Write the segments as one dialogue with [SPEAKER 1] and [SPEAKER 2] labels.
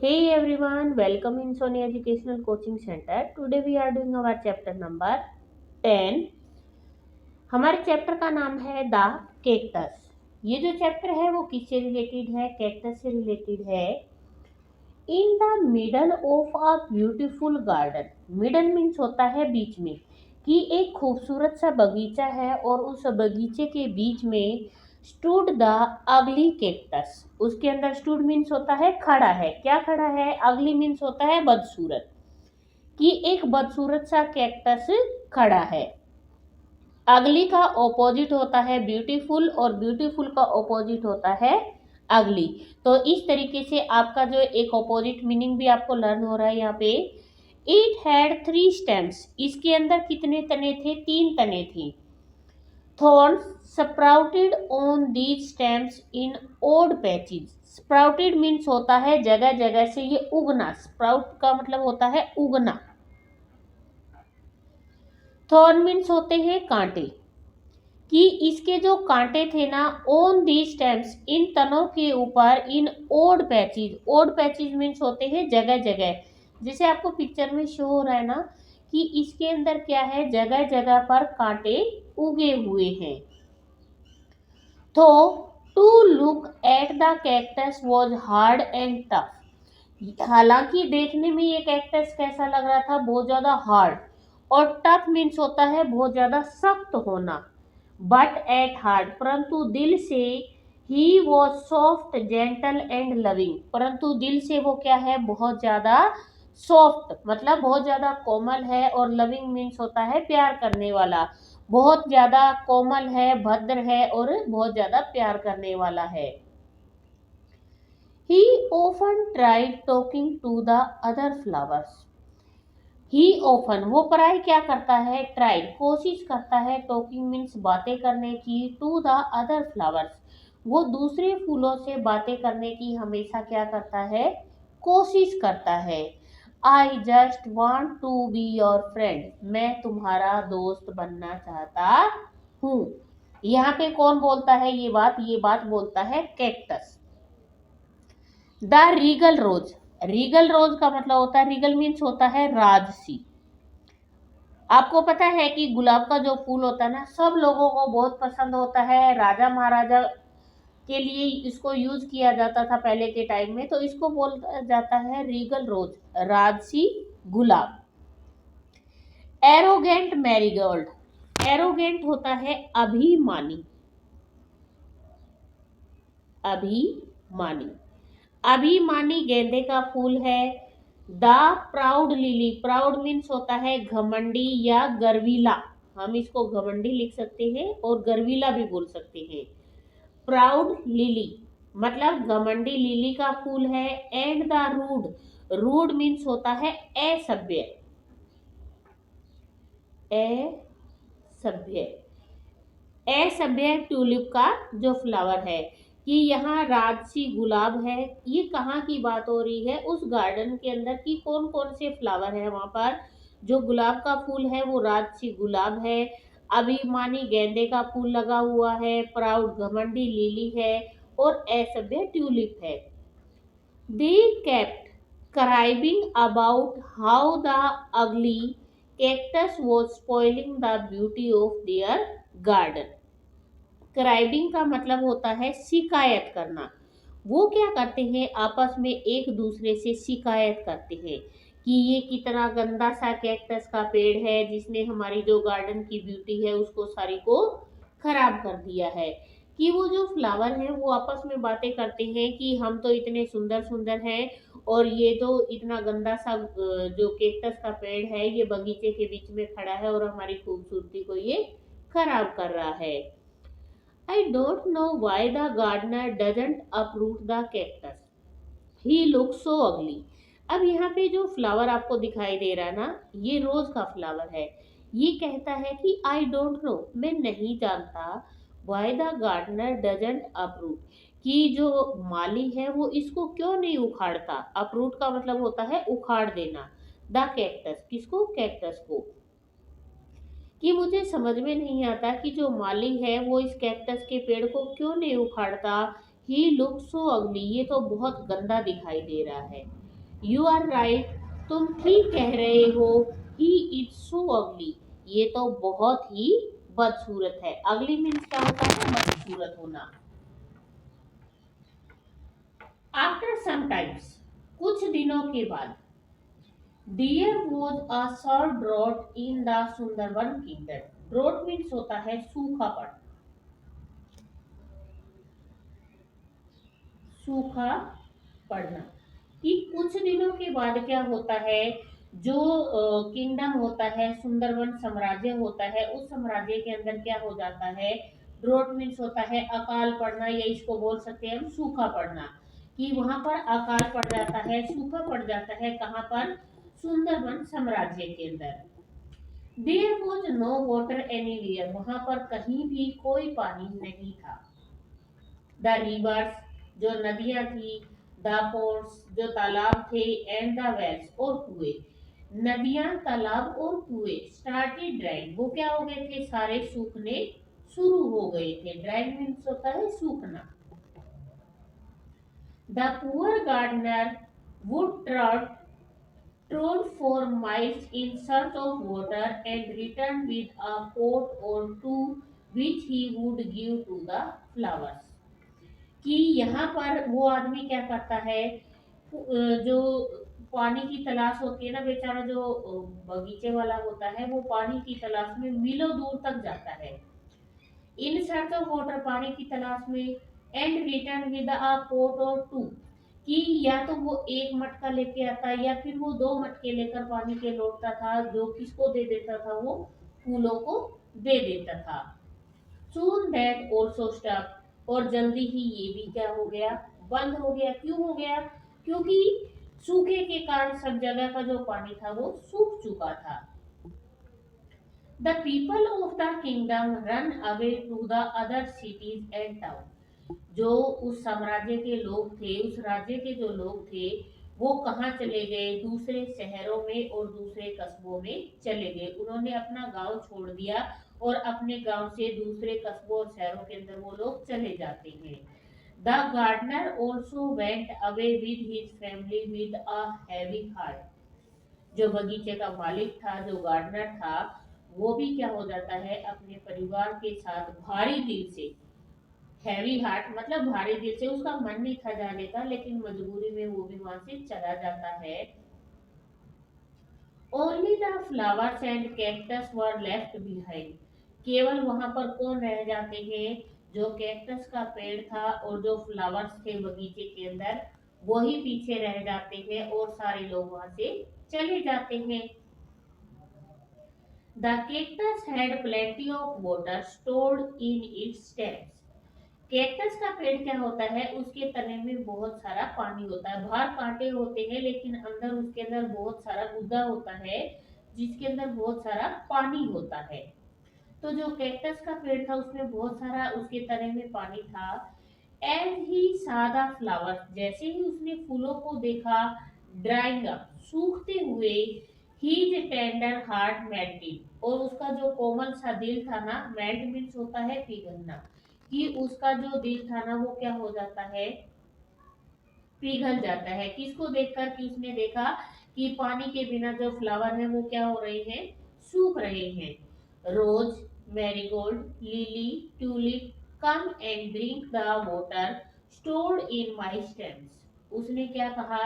[SPEAKER 1] Hey everyone, welcome in Sony Educational Coaching Center. Today we are doing our chapter number 10. हमारे chapter का नाम है the cactus. ये जो चैप्टर है वो किससे रिलेटेड है? कैक्टस से रिलेटेड है। In the middle of a beautiful garden, middle means होता है बीच में, कि एक खूबसूरत सा बगीचा है और उस बगीचे के बीच में स्टूड द अगली कैक्टस। उसके अंदर स्टूड मीन्स होता है खड़ा है। क्या खड़ा है? अगली मीन्स होता है बदसूरत, कि एक बदसूरत सा कैक्टस खड़ा है। अगली का ऑपोजिट होता है ब्यूटीफुल और ब्यूटीफुल का ऑपोजिट होता है अगली। तो इस तरीके से आपका जो एक ऑपोजिट मीनिंग भी आपको लर्न हो रहा है यहाँ पे। इट हैड 3 स्टेम्स, इसके अंदर कितने तने थे? 3 तने थे। Thorns sprouted on these stems in odd patches. Sprouted means होता है जगह जगह से ये उगना। स्प्राउट का मतलब होता है उगना। थॉर्न मीन्स होते हैं कांटे, कि इसके जो कांटे थे ना, ऑन दी स्टेम्स, इन तनों के ऊपर, in odd patches. Odd patches means होते हैं जगह जगह। जैसे आपको पिक्चर में शो हो रहा है ना, कि इसके अंदर क्या है, जगह जगह पर कांटे उगे हुए हैं। तो to look at the cactus was hard and tough. हालांकि देखने में ये कैक्टस कैसा लग रहा था? बहुत ज्यादा हार्ड। और टफ मीन्स होता है बहुत ज्यादा सख्त होना। बट एट हार्ट, परंतु दिल से, he was soft gentle and loving. परंतु दिल से वो क्या है? बहुत ज्यादा सॉफ्ट, मतलब बहुत ज्यादा कोमल है। और लविंग मीन्स होता है प्यार करने वाला। बहुत ज्यादा कोमल है, भद्र है और बहुत ज्यादा प्यार करने वाला है। He often tried talking to the other flowers. He often, वो प्राय क्या करता है? ट्राइड, कोशिश करता है। टॉकिंग मीन्स बातें करने की। टू द अदर फ्लावर्स, वो दूसरे फूलों से बातें करने की हमेशा क्या करता है? कोशिश करता है। I just want to be your friend, मैं तुम्हारा दोस्त बनना चाहता हूँ। यहाँ पे कौन बोलता है ये बात? ये बात बोलता है cactus. The regal rose, regal rose का मतलब होता है, रीगल मीन्स होता है राजसी। आपको पता है कि गुलाब का जो फूल होता है ना, सब लोगों को बहुत पसंद होता है। राजा महाराजा के लिए इसको यूज किया जाता था पहले के टाइम में। तो इसको बोला जाता है रीगल रोज, राजसी गुलाब। एरोगेंट मैरीगोल्ड, एरोगेंट होता है अभिमानी। अभिमानी, अभिमानी गेंदे का फूल है। The proud lily, proud means होता है घमंडी या गर्वीला। हम इसको घमंडी लिख सकते हैं और गर्वीला भी बोल सकते हैं। प्राउड लिली मतलब घमंडी लिली का फूल है। And the rude, rude means होता है असभ्य। असभ्य, असभ्य ट्यूलिप का जो फ्लावर है, कि यहाँ राजसी गुलाब है। ये कहाँ की बात हो रही है? उस गार्डन के अंदर की कौन कौन से फ्लावर है वहां पर? जो गुलाब का फूल है वो राजसी गुलाब है। अभिमानी गेंदे का फूल लगा हुआ है। प्राउड घमंडी लिली है और असभ्य ट्यूलिप है। They kept cribbing about how the ugly cactus was spoiling the beauty of their garden. Cribbing का मतलब होता है शिकायत करना। वो क्या करते हैं? आपस में एक दूसरे से शिकायत करते हैं कि ये कितना गंदा सा कैक्टस का पेड़ है, जिसने हमारी जो गार्डन की ब्यूटी है उसको सारी को खराब कर दिया है। कि वो जो फ्लावर है वो आपस में बातें करते हैं कि हम तो इतने सुंदर सुंदर हैं और ये तो इतना गंदा सा जो कैक्टस का पेड़ है ये बगीचे के बीच में खड़ा है और हमारी खूबसूरती को ये खराब कर रहा है। I don't know why the gardener doesn't uproot the cactus. He looks so ugly. अब यहाँ पे जो फ्लावर आपको दिखाई दे रहा है ना, ये रोज का फ्लावर है। ये कहता है कि आई डोंट नो, मैं नहीं जानता, why the gardener doesn't uproot, कि जो माली है वो इसको क्यों नहीं उखाड़ता। अप्रूट का मतलब होता है उखाड़ देना। द कैक्टस, किसको? कैक्टस को। कि मुझे समझ में नहीं आता कि जो माली है वो इस कैक्टस के पेड़ को क्यों नहीं उखाड़ता। ही लुक सो अगली, ये तो बहुत गंदा दिखाई दे रहा है। यू आर राइट, तुम ठीक कह रहे हो। ही इज सो अगली, ये तो बहुत ही बदसूरत है। अगली मीन्स क्या होता है? बदसूरत होना। आफ्टर सम टाइम्स, कुछ दिनों के बाद, there was a short drought in the Sundarban kingdom. Drought means होता है सूखापन। सूखा पड़ना। कि कुछ दिनों के बाद क्या होता है, जो किंगडम होता है, सुंदरवन साम्राज्य होता है, उस साम्राज्य के अंदर क्या हो जाता है? ड्रोट मीन्स होता है अकाल पड़ना, या इसको बोल सकते हैं हम सूखा पड़ना। कि वहां पर अकाल पड़ जाता है, सूखा पड़ जाता है। कहाँ पर? सुंदरवन साम्राज्य के अंदर। There was no water anywhere, वहां पर कहीं भी कोई पानी नहीं था। द रिवर्स, जो नदियां थी, द पोर्ट्स, जो तालाब थे, एंड द वेल्स, और कुएं। नदियां, तालाब और कुएं स्टार्टेड ड्राइंग, वो क्या हो गए थे? सारे सूखने शुरू हो गए थे। ड्राइंग मीन्स होता है सूखना। The poor gardener would trod for miles in search of water and returned with a pot or two which he would give to the flowers। कि यहाँ पर वो आदमी क्या करता है, जो पानी की तलाश होती है ना, बेचारा जो बगीचे वाला होता है, वो पानी की तलाश में मीलों दूर तक जाता है। इन सर्च ऑफ वाटर, पानी की तलाश में। And return with a pot or two, कि या तो वो एक मटका लेके आता है, या फिर वो दो मटके लेकर पानी के लौटता था। जो किसको दे देता था? वो फूलों को दे देता था। सून दैट ऑल्सो स्टॉप, और जल्दी ही ये भी क्या हो गया? बंद हो गया। क्यों हो गया? क्योंकि सूखे के कारण सब जगह का जो पानी था वो सूख चुका था। The people of the kingdom run away to the other cities and town, जो उस साम्राज्य के लोग थे, उस राज्य के जो लोग थे, वो कहाँ चले गए? दूसरे शहरों में और दूसरे कस्बों में चले गए। उन्होंने अपना गांव छोड़ दिया और अपने गांव से दूसरे कस्बों और शहरों के अंदर वो लोग चले जाते हैं। The gardener also went away with his family with a heavy heart, जो बगीचे का मालिक था, जो गार्डनर था, वो भी क्या हो जाता है? अपने परिवार के साथ भारी दिल से। हैवी हार्ट मतलब भारी दिल से, उसका मन नहीं था जाने का, लेकिन मजबूरी में वो भी वहां से चला जाता है। Only the flowers and cactus were left behind, केवल वहां पर कौन रह जाते हैं? जो कैक्टस का पेड़ था और जो फ्लावर्स थे बगीचे के अंदर, वही पीछे रह जाते हैं और सारे लोग वहां से चले जाते हैं। The cactus had plenty of water stored in its stems। Cactus का पेड़ क्या होता है? उसके तने में बहुत सारा पानी होता है। बाहर कांटे होते हैं, लेकिन अंदर उसके अंदर बहुत सारा गुदा होता है, जिसके अंदर बहुत सारा पानी होता है। तो जो कैक्टस का पेड़ था, उसमें बहुत सारा उसके तने में पानी था। एज ही सादा फ्लावर, जैसे ही उसने फूलों को देखा, ड्राइंग अप, सूखते हुए, हीज टेंडर हार्ट मेल्टेड, और उसका जो कोमल सा दिल था ना, मेल्ट मीन्स होता है पिघलना, कि उसका जो दिल था ना, वो क्या हो जाता है? पिघल जाता है। किसको देखकर? कि उसने देखा कि पानी के बिना जो फ्लावर है वो क्या हो रहे हैं? सूख रहे हैं। Rose, marigold, lily, tulip, come and drink the water stored in my stems. उसने क्या कहा?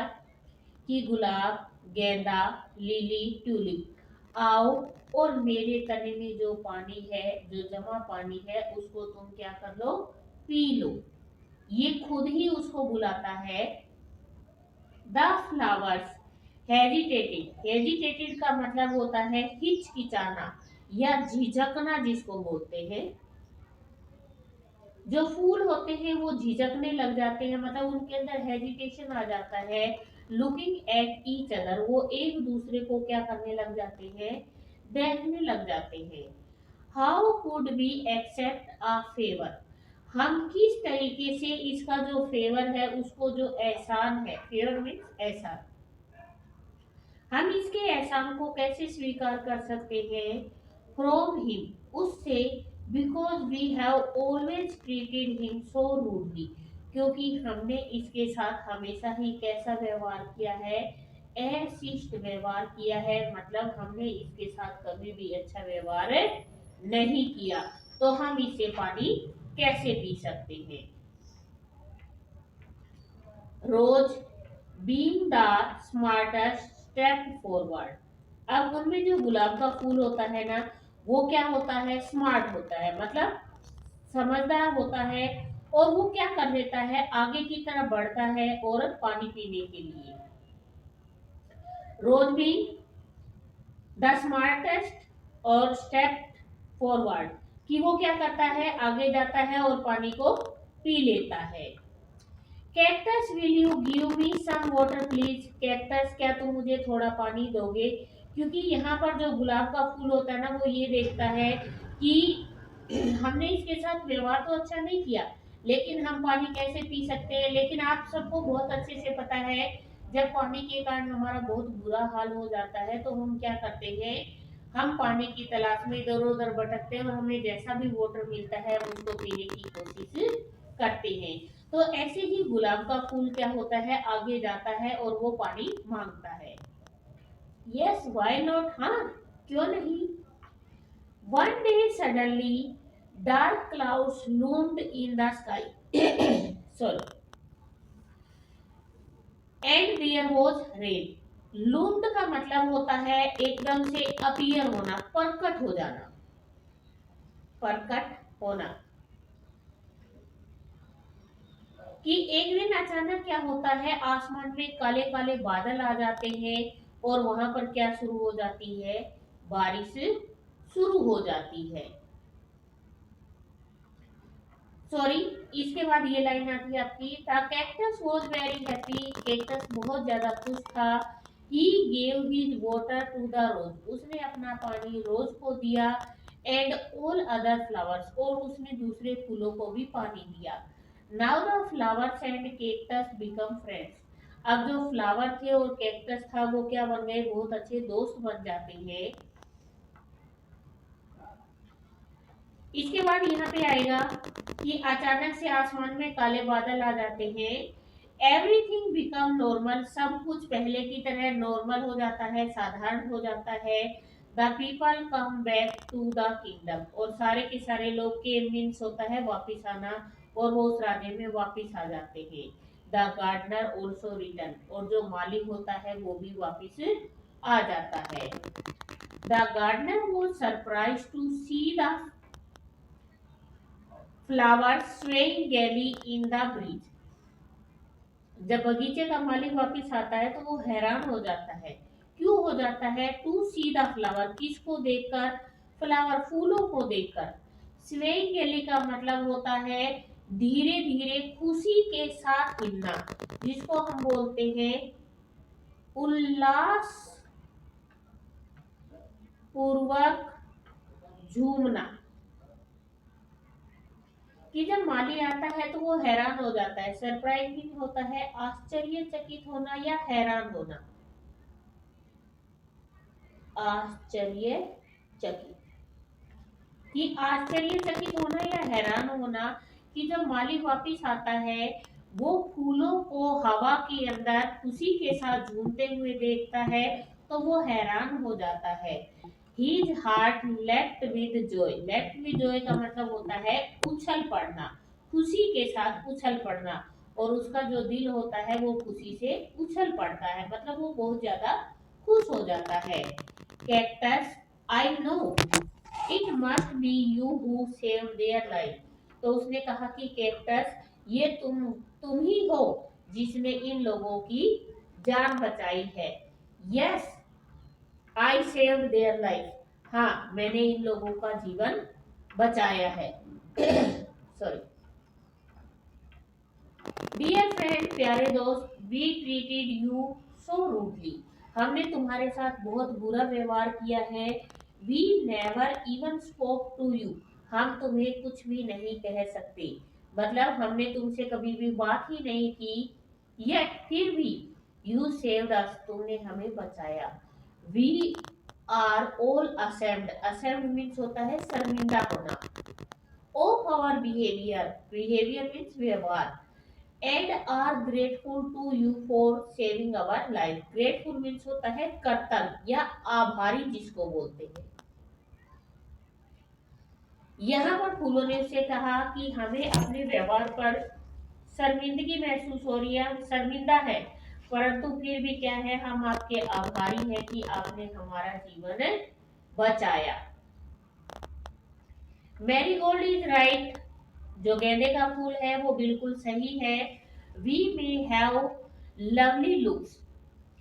[SPEAKER 1] कि गुलाब, गेंदा, लिली, ट्यूलिप, आओ और मेरे तने में जो पानी है, जो जमा पानी है, उसको तुम क्या कर लो? P low. ये खुद ही उसको बुलाता है। द फ्लावर्स हेजिटेटेड, हेजिटेटेड का मतलब होता है हिचकिचाना या झिझकना, जिसको बोलते हैं। जो फूल होते हैं वो झिझकने लग जाते हैं, मतलब उनके अंदर हेजिटेशन आ जाता है। लुकिंग एट ईच अदर, वो एक दूसरे को क्या करने लग जाते हैं? देखने लग जाते हैं। How could we accept a favour, हम किस तरीके से इसका जो फेवर है, उसको जो एहसान है, फेवर मीन्स एहसान, हम इसके एहसान को कैसे स्वीकार कर सकते हैं? फ्रॉम हिम, उससे, because we have always treated him so rudely, क्योंकि हमने इसके साथ हमेशा ही कैसा व्यवहार किया है, अशिष्ट व्यवहार किया है, मतलब हमने इसके साथ कभी भी अच्छा व्यवहार नहीं किया, तो हम इससे पानी कैसे पी सकते हैं। Rose being the smartest step forward. अब उनमें जो गुलाब का फूल होता है ना, वो क्या होता है, स्मार्ट होता है, मतलब समझदार होता है, और वो क्या कर देता है, आगे की तरफ बढ़ता है और पानी पीने के लिए। रोज भी द स्मार्टेस्ट और स्टेप फॉरवर्ड, कि वो क्या करता है, आगे जाता है और पानी को पी लेता है। Cactus will you give me some water please. Cactus क्या तुम मुझे थोड़ा पानी दोगे, क्योंकि यहाँ पर जो गुलाब का फूल होता है ना, वो ये देखता है कि हमने इसके साथ व्यवहार तो अच्छा नहीं किया, लेकिन हम पानी कैसे पी सकते हैं। लेकिन आप सबको बहुत अच्छे से पता है, जब पानी के कारण हमारा बहुत बुरा हाल हो जाता है तो हम क्या करते हैं, हम पानी की तलाश में इधर उधर भटकते हैं और हमें जैसा भी वाटर मिलता है हम उसको पीने की कोशिश करते हैं। तो ऐसे ही गुलाब का फूल क्या होता है, आगे जाता है और वो पानी मांगता है। यस व्हाई नॉट, हाँ क्यों नहीं। One day suddenly dark clouds loomed in the sky. Sorry. And there was rain. Loomed का मतलब होता है एकदम से अपीयर होना, प्रकट हो जाना, प्रकट होना। कि एक दिन अचानक क्या होता है, आसमान में काले काले बादल आ जाते हैं और वहां पर क्या शुरू हो जाती है, बारिश शुरू हो जाती है। सॉरी, इसके बाद ये लाइन आती है आपकी, the cactus was very happy. Cactus बहुत ज्यादा खुश था। He gave his water to the rose. उसने अपना पानी रोज को दिया। एंड ऑल अदर फ्लावर्स, और उसने दूसरे फूलों को भी पानी दिया। Now the flowers and cactus become friends. अब जो फ्लावर थे और कैक्टस था वो क्या बन गए, बहुत अच्छे दोस्त बन जाते हैं। इसके बाद यहाँ पे आएगा कि अचानक से आसमान में काले बादल आ जाते हैं। एवरीथिंग बिकम नॉर्मल, सब कुछ पहले की तरह नॉर्मल हो जाता है, साधारण हो जाता है। The people come back to the kingdom, और सारे के सारे लोग के मीन्स होता है वापिस आना, और वो उस राज्य में वापिस आ जाते हैं। द गार्डनर ऑल्सो रिटर्न, और जो माली होता है वो भी वापिस आ जाता है। The gardener was surprise to see the flower swaying gaily in the breeze. जब बगीचे का मालिक वापस आता है तो वो हैरान हो जाता है। क्यों हो जाता है, टू सी द फ्लावर, किसको देखकर, फ्लावर फूलों को देखकर। स्वेइंग गैली का मतलब होता है धीरे धीरे खुशी के साथ हिलना, जिसको हम बोलते हैं उल्लास पूर्वक झूमना। कि जब माली आता है तो वो हैरान हो जाता है, सरप्राइजिंग होता है आश्चर्यचकित होना या हैरान होना। आश्चर्यचकित, कि आश्चर्यचकित होना या हैरान होना, कि जब माली वापिस आता है वो फूलों को हवा के अंदर खुशी के साथ झूमते हुए देखता है तो वो हैरान हो जाता है। His heart leapt with joy. Leapt with joy का मतलब होता है उछल पड़ना, खुशी के साथ उछल पड़ना, और उसका जो दिल होता है वो खुशी से उछल पड़ता है, मतलब वो बहुत ज्यादा खुश हो जाता है। Cactus, I know it must be you who save their life. तो उसने कहा कि कैक्टस, ये तुम ही हो जिसने इन लोगों की जान बचाई है। Yes I saved their life, हाँ मैंने इन लोगों का जीवन बचाया है। सॉरी। डियर फ्रेंड, प्यारे दोस्त, we treated you so rudely. हमने तुम्हारे साथ बहुत बुरा व्यवहार किया है। We never even spoke to you. हम तुम्हें कुछ भी नहीं कह सकते, मतलब हमने तुमसे कभी भी बात ही नहीं की। येट फिर भी यू सेव्ड अस, तुमने हमें बचाया। We are all ashamed, ashamed means होता है शर्मिंदा होना। Of our behaviour, behaviour means व्यवहार। And are grateful to you for saving our life. Grateful means होता है कर्तव्य या आभारी जिसको बोलते हैं। यहाँ पर फूलों ने से कहा कि हमें अपने व्यवहार पर शर्मिंदगी महसूस हो रही है, हम शर्मिंदा है, परंतु फिर भी क्या है, हम आपके आभारी हैं कि आपने हमारा जीवन बचाया। मैरीगोल्ड इज राइट, जो गेंदे का फूल है वो बिल्कुल सही है। We may have lovely looks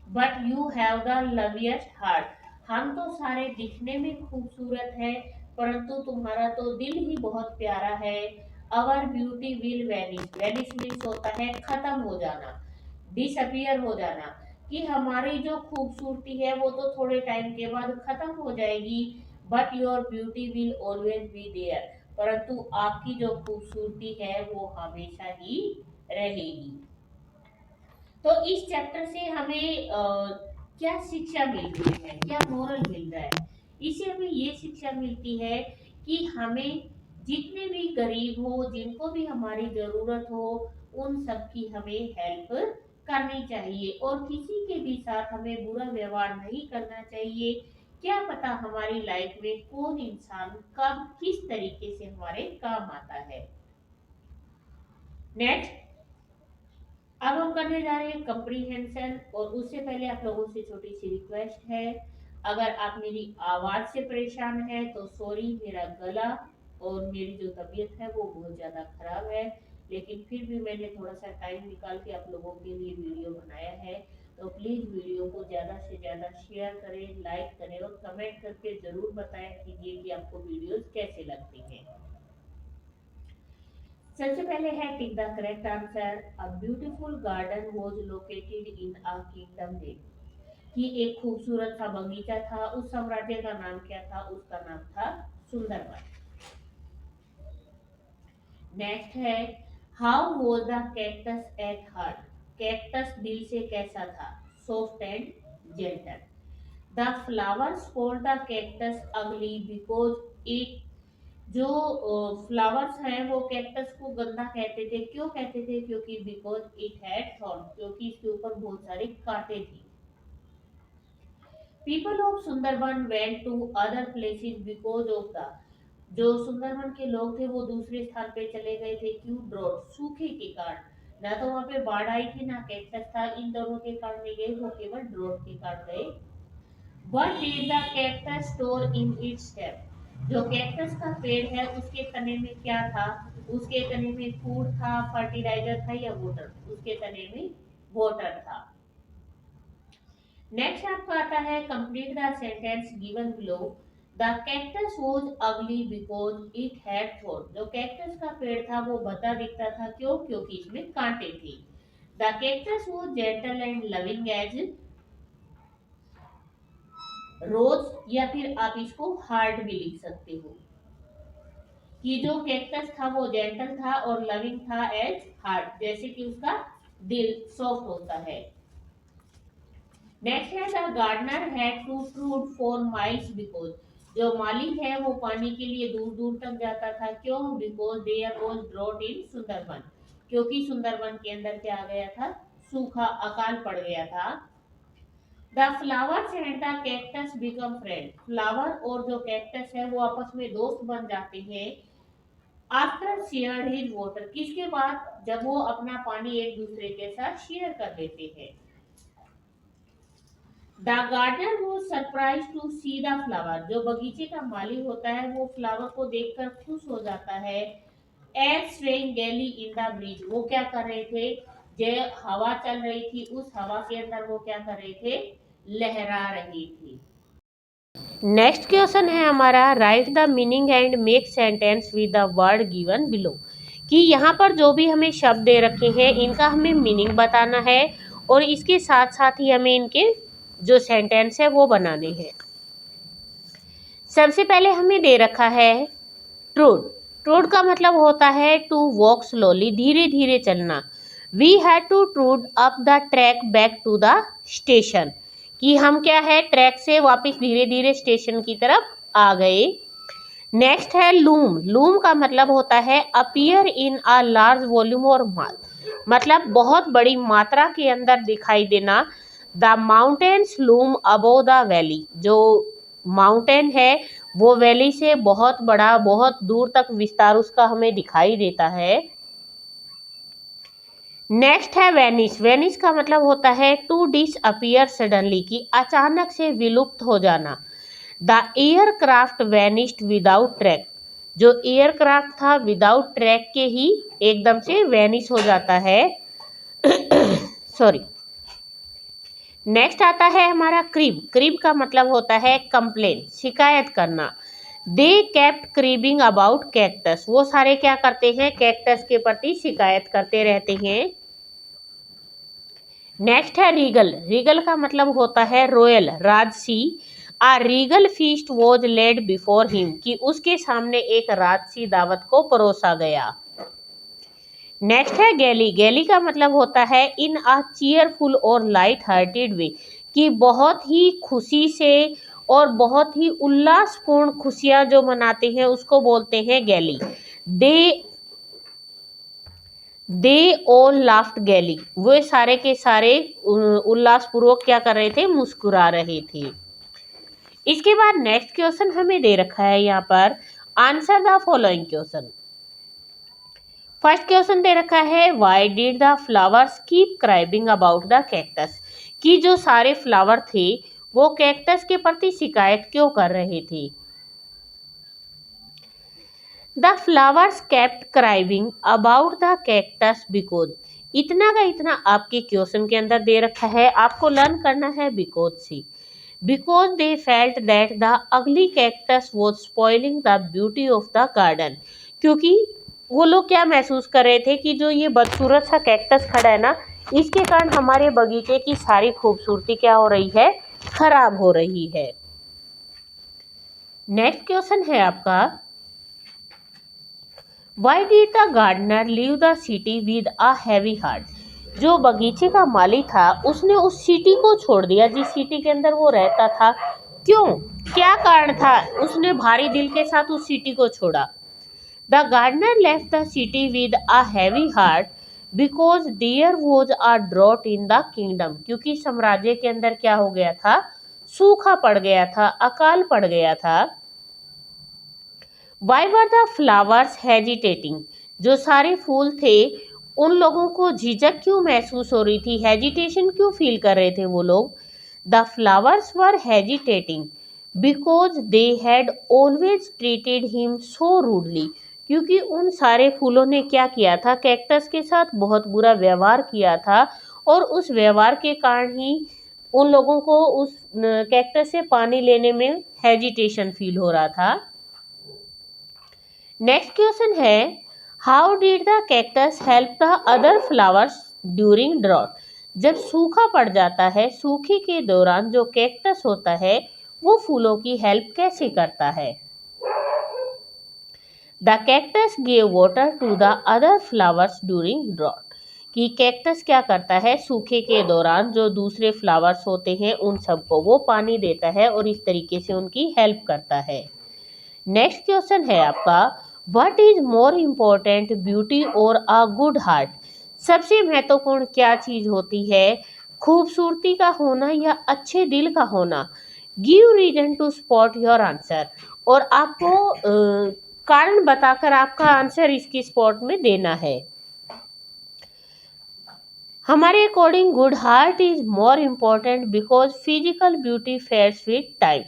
[SPEAKER 1] but you have the loveliest heart. हम तो सारे दिखने में खूबसूरत है, परंतु तुम्हारा तो दिल ही बहुत प्यारा है। Our beauty will vanish, vanish means होता है खत्म हो जाना, डिसअपियर हो जाना, कि हमारी जो खूबसूरती है वो तो थोड़े टाइम के बाद खत्म हो जाएगी। But your beauty will always be there, परंतु आपकी जो खूबसूरती है वो हमेशा ही रहेगी। तो इस चैप्टर से हमें क्या शिक्षा मिलती है, क्या मोरल मिल रहा है? इससे हमें ये शिक्षा मिलती है कि हमें जितने भी गरीब हो, जिनको भी हमारी जरूरत हो, उन सब की हमें हेल्प करनी चाहिए और किसी के भी साथ हमें बुरा व्यवहार नहीं करना चाहिए। क्या पता हमारी लाइफ में कौन इंसान कब किस तरीके से हमारे काम आता है। नेक्स्ट, अब हम करने जा रहे हैं कंप्रीहेंशन, और उससे पहले आप लोगों से छोटी सी रिक्वेस्ट है, अगर आप मेरी आवाज से परेशान हैं तो सॉरी, मेरा गला और मेरी जो तबीयत है वो बहुत ज़्यादा खराब है, लेकिन फिर भी मैंने थोड़ा सा टाइम निकाल के आप लोगों के लिए वीडियो बनाया है। तो प्लीज़ वीडियो को ज़्यादा से ज़्यादा शेयर करें, लाइक करें और कमेंट करके ज़रूर बताएं कीजिए कि आपको वीडियोस कैसे लगती हैं। सबसे पहले है tick the correct answer. A beautiful garden was located in a kingdom name, कि एक खूबसूरत सा बगीचा था, उस साम्राज्य का नाम क्या था? उसका नाम था सुंदरवन। नेक्स्ट है, how was the cactus at heart, cactus दिल से कैसा था? Soft and gentle. The flowers called the cactus अगली बिकॉज इट, जो फ्लावर्स हैं वो कैक्टस को गंदा कहते थे, क्यों कहते थे? क्योंकि बिकॉज इट हैड थॉर्न, क्योंकि इसके ऊपर बहुत सारे कांटे थे। People of Sundarban went to other places because of the, जो सुंदरबन के लोग थे वो दूसरे स्थान पे चले गए थे, क्यों? ड्रॉट, सूखे के कारण। ना तो वहां पे बाढ़ आई थी ना कैक्टस था, इन दोनों के कारण नहीं गए, वो केवल ड्रॉट के कारण गए। What did the cactus store in its stem? जो कैक्टस का पेड़ है उसके तने में क्या था? उसके तने में फूड था, फर्टिलाइजर था या वाटर? उसके तने में वाटर था। नेक्स्ट आपका आता है complete the sentence given below. The cactus was अगली बिकॉज इट हैड थॉर्न, जो कैक्टस का पेड़ था वो भद्दा दिखता था, क्यों? क्योंकि इसमें कांटे थे। The cactus was gentle and loving as rose, या फिर आप इसको हार्ट भी लिख सकते हो, कि जो कैक्टस था वो जेंटल था और लविंग था एज हार्ट, जैसे कि उसका दिल सॉफ्ट होता है। नेक्स्ट है, the gardener had to trudge for miles because, जो माली है वो पानी के लिए दूर दूर तक जाता था, क्यों? बिकॉज देयर वाज ड्रॉट इन सुंदरबन, क्योंकि सुंदरबन के अंदर क्या आ गया था? सूखा, अकाल पड़ गया था। The flowers and the cactus become friend, flower और जो कैक्टस है वो आपस में दोस्त बन जाते हैं। आफ्टर शेयर हिज वाटर, किसके बाद? जब वो अपना पानी एक दूसरे के साथ शेयर कर लेते हैं। The gardener was surprise to see the flower, जो बगीचे का माली होता है वो फ्लावर को देखकर खुश हो जाता है। As swaying gaily in the breeze, वो क्या कर रहे थे? जो हवा चल रही थी उस हवा के अंदर वो क्या कर रहे थे? लहरा रही थी। नेक्स्ट क्वेश्चन है हमारा, right the meaning and make sentence with the word given below, कि यहाँ पर जो भी हमें शब्द दे रखे हैं इनका हमें मीनिंग बताना है और इसके साथ साथ ही हमें इनके जो सेंटेंस है वो बनाने हैं। सबसे पहले हमें दे रखा है ट्रूड। ट्रूड का मतलब होता है टू वॉक स्लोली, धीरे धीरे चलना। We had to trudge up the track back to the station, कि हम क्या है, ट्रैक से वापस धीरे धीरे स्टेशन की तरफ आ गए। नेक्स्ट है लूम। लूम का मतलब होता है appear in a large volume और मास, मतलब बहुत बड़ी मात्रा के अंदर दिखाई देना। The mountains loom above the valley, जो माउंटेन है वो वैली से बहुत बड़ा, बहुत दूर तक विस्तार उसका हमें दिखाई देता है। नेक्स्ट है वेनिश। वेनिश का मतलब होता है टू डिसअपियर सडनली, कि अचानक से विलुप्त हो जाना। द एयरक्राफ्ट वेनिश्ड विदाउट ट्रैक, जो एयरक्राफ्ट था विदाउट ट्रैक के ही एकदम से वेनिश हो जाता है। सॉरी। नेक्स्ट आता है हमारा क्रीब। क्रीब का मतलब होता है कंप्लेन, शिकायत करना। दे केप्ट क्रीबिंग अबाउट कैक्टस, वो सारे क्या करते हैं, कैक्टस के प्रति शिकायत करते रहते हैं। नेक्स्ट है रीगल। रीगल का मतलब होता है रॉयल, राजसी। A regal feast was laid before him, कि उसके सामने एक राजसी दावत को परोसा गया। नेक्स्ट है गैली। गैली का मतलब होता है इन अ चीयरफुल और लाइट हार्टेड वे, कि बहुत ही खुशी से और बहुत ही उल्लासपूर्ण खुशियां जो मनाते हैं उसको बोलते हैं गैली। दे ऑल लाफ्ट गैली, वे सारे के सारे उल्लासपूर्वक क्या कर रहे थे, मुस्कुरा रहे थे। इसके बाद नेक्स्ट क्वेश्चन हमें दे रखा है यहाँ पर, answer the following question. First question दे रखा है, why did the flowers keep cribbing about the cactus, कि जो सारे फ्लावर थे वो कैक्टस के प्रति शिकायत क्यों कर रहे थे। The flowers kept cribbing about the cactus because, इतना का इतना आपके क्वेश्चन के अंदर दे रखा है, आपको लर्न करना है बिकॉज से। Because they felt that the ugly cactus was spoiling the beauty of the garden, क्योंकि वो लोग क्या महसूस कर रहे थे कि जो ये बदसूरत सा कैक्टस खड़ा है ना, इसके कारण हमारे बगीचे की सारी खूबसूरती क्या हो रही है, खराब हो रही है। नेक्स्ट क्वेश्चन है आपका, why did the gardener leave the city with a heavy heart, जो बगीचे का माली था उसने उस सिटी को छोड़ दिया जिस सिटी के अंदर वो रहता था, क्यों, क्या कारण था उसने भारी दिल के साथ उस सिटी को छोड़ा। The gardener left the city with a heavy heart because there was a drought in the kingdom, क्योंकि साम्राज्य के अंदर क्या हो गया था, सूखा पड़ गया था, अकाल पड़ गया था। Why were the flowers hesitating, जो सारे फूल थे उन लोगों को झिझक क्यों महसूस हो रही थी, हेजिटेशन क्यों फील कर रहे थे वो लोग। The flowers were hesitating because they had always treated him so rudely, क्योंकि उन सारे फूलों ने क्या किया था, कैक्टस के साथ बहुत बुरा व्यवहार किया था, और उस व्यवहार के कारण ही उन लोगों को उस कैक्टस से पानी लेने में हेजिटेशन फील हो रहा था। नेक्स्ट क्वेश्चन है, how did the cactus help the other flowers during drought, जब सूखा पड़ जाता है, सूखे के दौरान जो कैक्टस होता है वो फूलों की हेल्प कैसे करता है। The cactus gave water to the other flowers during drought, कि कैक्टस क्या करता है, सूखे के दौरान जो दूसरे फ्लावर्स होते हैं उन सबको वो पानी देता है और इस तरीके से उनकी हेल्प करता है। नेक्स्ट क्वेश्चन है आपका, what is more important beauty और अ गुड हार्ट, सबसे महत्वपूर्ण क्या चीज होती है, खूबसूरती का होना या अच्छे दिल का होना। Give reason to spot your answer, और आपको कारण बताकर आपका आंसर इसकी स्पॉट में देना है। हमारे according good heart is more important because physical beauty fades with time,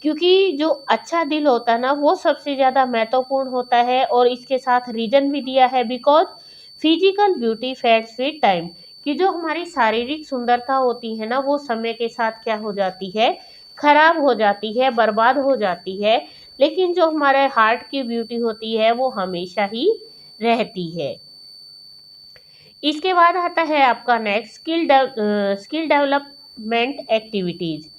[SPEAKER 1] क्योंकि जो अच्छा दिल होता है ना वो सबसे ज़्यादा महत्वपूर्ण होता है, और इसके साथ रीजन भी दिया है because physical beauty fades with time, कि जो हमारी शारीरिक सुंदरता होती है ना वो समय के साथ क्या हो जाती है, खराब हो जाती है, बर्बाद हो जाती है, लेकिन जो हमारे हार्ट की ब्यूटी होती है वो हमेशा ही रहती है। इसके बाद आता है आपका नेक्स्ट स्किल डेवलपमेंट एक्टिविटीज।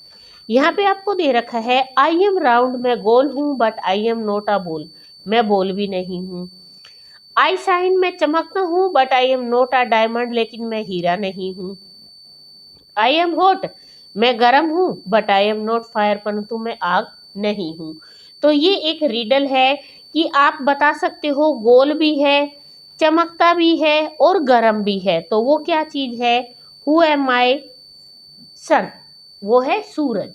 [SPEAKER 1] यहाँ पे आपको दे रखा है, आई एम राउंड, मैं गोल हूँ, but I am note a ball, मैं बॉल भी नहीं हूँ। आई शाइन, मैं चमकता हूँ, but I am note a diamond, लेकिन मैं हीरा नहीं हूँ। आई एम हॉट, मैं गर्म हूँ, but I am note fire, परंतु मैं आग नहीं हूँ। तो ये एक रिडल है कि आप बता सकते हो गोल भी है, चमकता भी है और गर्म भी है, तो वो क्या चीज़ है? हु एम आई? सन, वो है सूरज।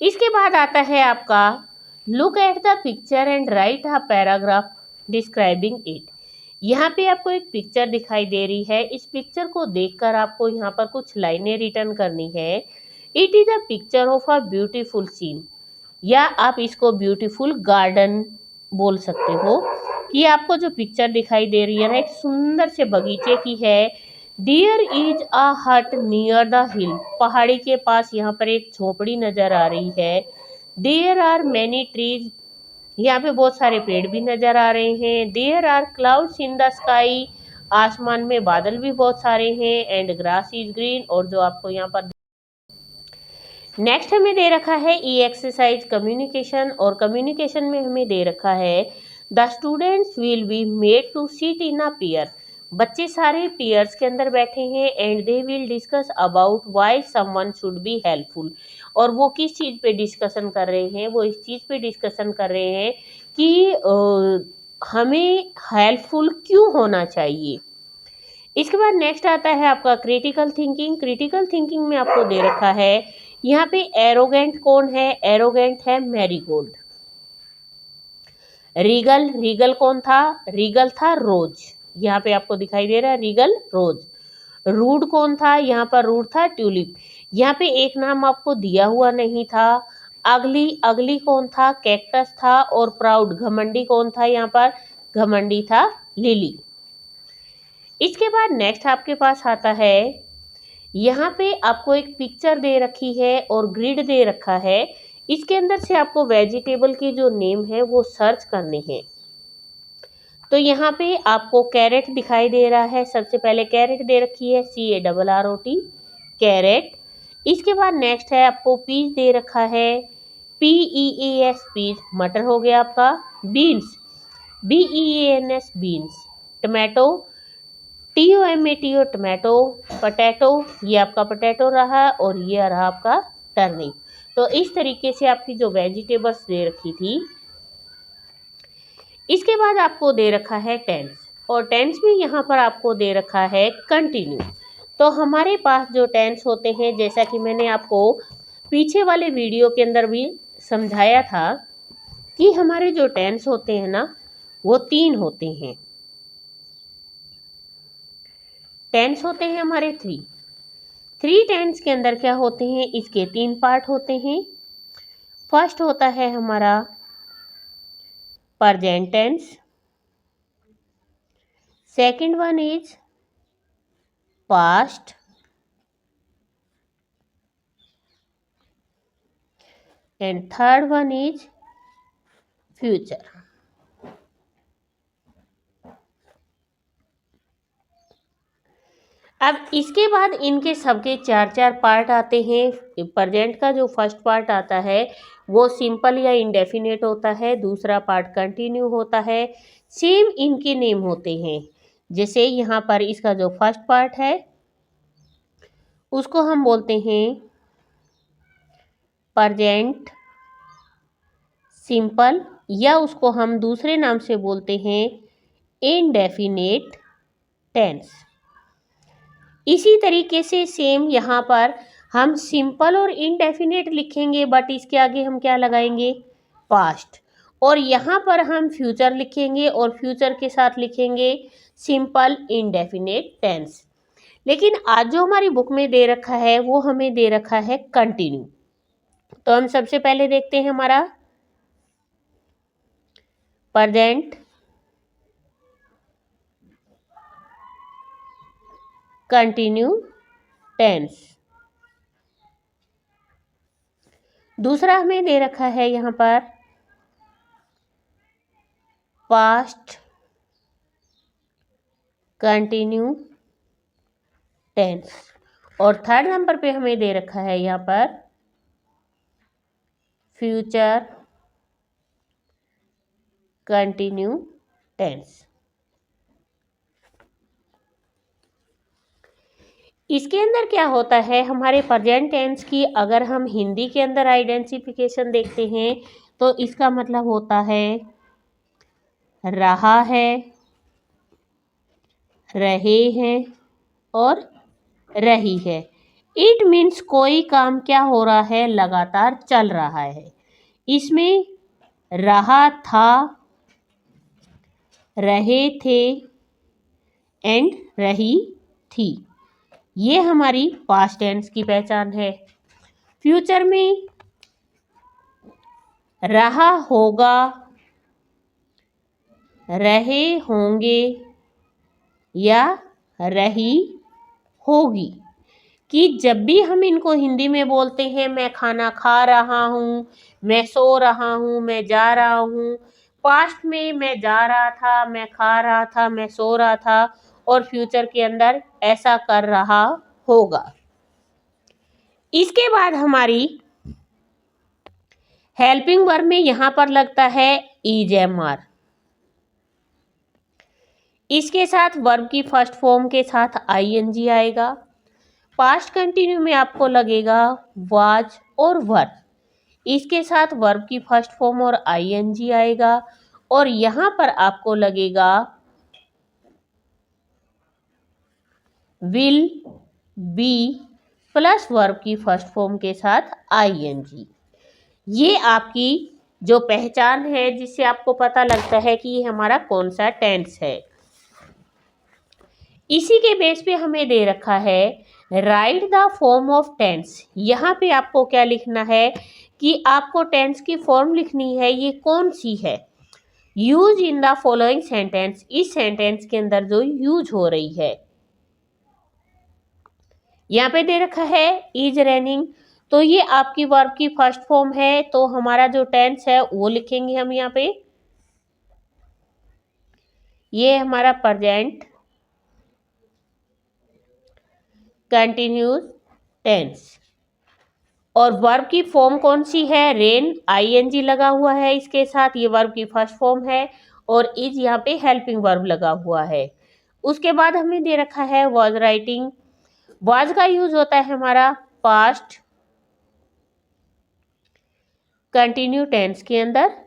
[SPEAKER 1] इसके बाद आता है आपका look at the picture and right a paragraph describing it. यहाँ पे आपको एक पिक्चर दिखाई दे रही है, इस पिक्चर को देखकर आपको यहाँ पर कुछ लाइनें रिटर्न करनी है। It is a picture of a beautiful scene, या आप इसको ब्यूटीफुल गार्डन बोल सकते हो। कि आपको जो पिक्चर दिखाई दे रही है ना, एक सुंदर से बगीचे की है। डियर इज अ हट नियर द हिल, पहाड़ी के पास यहाँ पर एक झोपड़ी नजर आ रही है। देयर आर मैनी ट्रीज, यहाँ पे बहुत सारे पेड़ भी नजर आ रहे हैं। There are clouds in the sky, आसमान में बादल भी बहुत सारे हैं। एंड ग्रास इज ग्रीन, और जो आपको यहाँ पर नेक्स्ट हमें दे रखा है ई एक्सरसाइज कम्युनिकेशन, और कम्युनिकेशन में हमें दे रखा है the students will be made to sit in a pair, बच्चे सारे पेयर्स के अंदर बैठे हैं। And they will discuss about why someone should be helpful, और वो किस चीज़ पे डिस्कशन कर रहे हैं? वो इस चीज़ पे डिस्कशन कर रहे हैं कि हमें हेल्पफुल क्यों होना चाहिए। इसके बाद नेक्स्ट आता है आपका क्रिटिकल थिंकिंग। क्रिटिकल थिंकिंग में आपको दे रखा है यहाँ पे एरोगेंट कौन है? एरोगेंट है मैरीगोल्ड। रीगल, रीगल कौन था? रीगल था रोज, यहाँ पे आपको दिखाई दे रहा है रीगल रोज। रूड कौन था? यहाँ पर रूड था ट्यूलिप। यहाँ पे एक नाम आपको दिया हुआ नहीं था। अगली, अगली कौन था? कैक्टस था। और प्राउड, घमंडी कौन था? यहाँ पर घमंडी था लिली। इसके बाद नेक्स्ट आपके पास आता है, यहाँ पे आपको एक पिक्चर दे रखी है और ग्रिड दे रखा है। इसके अंदर से आपको वेजिटेबल के जो नेम है वो सर्च करने हैं। तो यहाँ पे आपको कैरेट दिखाई दे रहा है, सबसे पहले कैरेट दे रखी है CARROT, कैरेट। इसके बाद नेक्स्ट है आपको पीज दे रखा है PEAS, पीज, मटर हो गया आपका। Beans, BEANS, beans. Tomato, TOMATO, tomato. Potato, ये आपका पोटैटो रहा, और ये रहा आपका टर्निप। तो इस तरीके से आपकी जो वेजिटेबल्स दे रखी थी। इसके बाद आपको दे रखा है टेंस, और टेंस में यहाँ पर आपको दे रखा है कंटिन्यू। तो हमारे पास जो टेंस होते हैं, जैसा कि मैंने आपको पीछे वाले वीडियो के अंदर भी समझाया था कि हमारे जो टेंस होते हैं ना, वो 3 होते हैं। टेंस होते हैं हमारे 3 टेंस के अंदर क्या होते हैं? इसके 3 पार्ट होते हैं। फर्स्ट होता है हमारा present tense, second one is past, and third one is future. अब इसके बाद इनके सबके 4 पार्ट आते हैं। प्रेजेंट का जो फर्स्ट पार्ट आता है वो सिंपल या इंडेफिनेट होता है, दूसरा पार्ट कंटिन्यू होता है। सेम इनके नेम होते हैं। जैसे यहाँ पर इसका जो फर्स्ट पार्ट है उसको हम बोलते हैं प्रेजेंट सिंपल, या उसको हम दूसरे नाम से बोलते हैं इनडेफिनेट टेंस। इसी तरीके से सेम यहाँ पर हम सिंपल और इनडेफिनेट लिखेंगे, बट इसके आगे हम क्या लगाएंगे? पास्ट। और यहाँ पर हम फ्यूचर लिखेंगे, और फ्यूचर के साथ लिखेंगे सिंपल इनडेफिनेट टेंस। लेकिन आज जो हमारी बुक में दे रखा है वो हमें दे रखा है कंटिन्यू। तो हम सबसे पहले देखते हैं हमारा प्रेजेंट कंटिन्यू टेंस। दूसरा हमें दे रखा है यहाँ पर पास्ट कंटिन्यू टेंस, और थर्ड नंबर पे हमें दे रखा है यहाँ पर फ्यूचर कंटिन्यू टेंस। इसके अंदर क्या होता है, हमारे प्रेजेंट टेंस की अगर हम हिंदी के अंदर आइडेंटिफिकेशन देखते हैं तो इसका मतलब होता है रहा है, रहे हैं और रही है। इट मीन्स कोई काम क्या हो रहा है, लगातार चल रहा है। इसमें रहा था, रहे थे एंड रही थी, ये हमारी पास्ट टेंस की पहचान है। फ्यूचर में रहा होगा, रहे होंगे या रही होगी, कि जब भी हम इनको हिंदी में बोलते हैं, मैं खाना खा रहा हूँ, मैं सो रहा हूँ, मैं जा रहा हूँ, पास्ट में मैं जा रहा था, मैं खा रहा था, मैं सो रहा था, और फ्यूचर के अंदर ऐसा कर रहा होगा। इसके बाद हमारी हेल्पिंग वर्ब में यहां पर लगता है EJMR। इसके साथ वर्ब की फर्स्ट फॉर्म के साथ ING आएगा। पास्ट कंटिन्यू में आपको लगेगा वाज और वर। इसके साथ वर्ब की फर्स्ट फॉर्म और ING आएगा, और यहां पर आपको लगेगा विल बी प्लस वर्ब की फर्स्ट फॉर्म के साथ ING। ये आपकी जो पहचान है, जिससे आपको पता लगता है कि ये हमारा कौन सा टेंस है। इसी के बेस पे हमें दे रखा है write the form of tense. यहाँ पे आपको क्या लिखना है कि आपको टेंस की फॉर्म लिखनी है, ये कौन सी है। Use in the following sentence, इस सेंटेंस के अंदर जो यूज हो रही है। यहाँ पे दे रखा है इज रेनिंग, तो ये आपकी वर्ब की फर्स्ट फॉर्म है, तो हमारा जो टेंस है वो लिखेंगे हम यहाँ पे। ये हमारा प्रेजेंट कंटिन्यूस टेंस, और वर्ब की फॉर्म कौन सी है, रेन, ING लगा हुआ है इसके साथ, ये वर्ब की फर्स्ट फॉर्म है, और इज यहाँ पे हेल्पिंग वर्ब लगा हुआ है। उसके बाद हमें दे रखा है वॉज राइटिंग। वॉज का यूज होता है हमारा पास्ट कंटिन्यू टेंस के अंदर।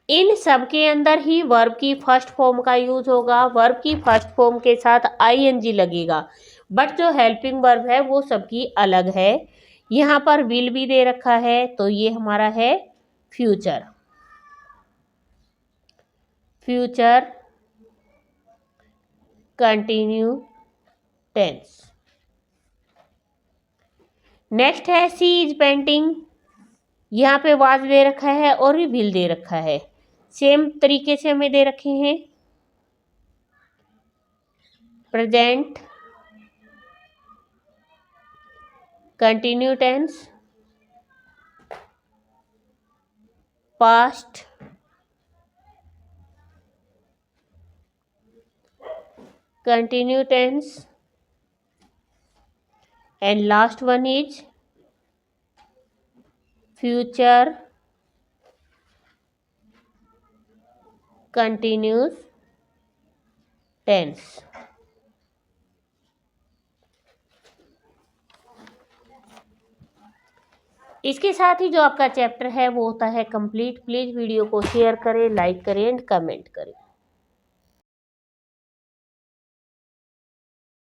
[SPEAKER 1] इन सब के अंदर ही वर्ब की फर्स्ट फॉर्म का यूज होगा, वर्ब की फर्स्ट फॉर्म के साथ ING लगेगा, बट जो हेल्पिंग वर्ब है वो सबकी अलग है। यहाँ पर विल भी दे रखा है, तो ये हमारा है future, future continue tense. Next है सी इज पेंटिंग। यहाँ पे वाज दे रखा है और विल दे रखा है, सेम तरीके से हमें दे रखे हैं present continue tense, past continue tense, and last one is future continuous tense। इसके साथ ही जो आपका चैप्टर है वो होता है कंप्लीट। प्लीज़ वीडियो को शेयर करें, लाइक करें एंड कमेंट करें।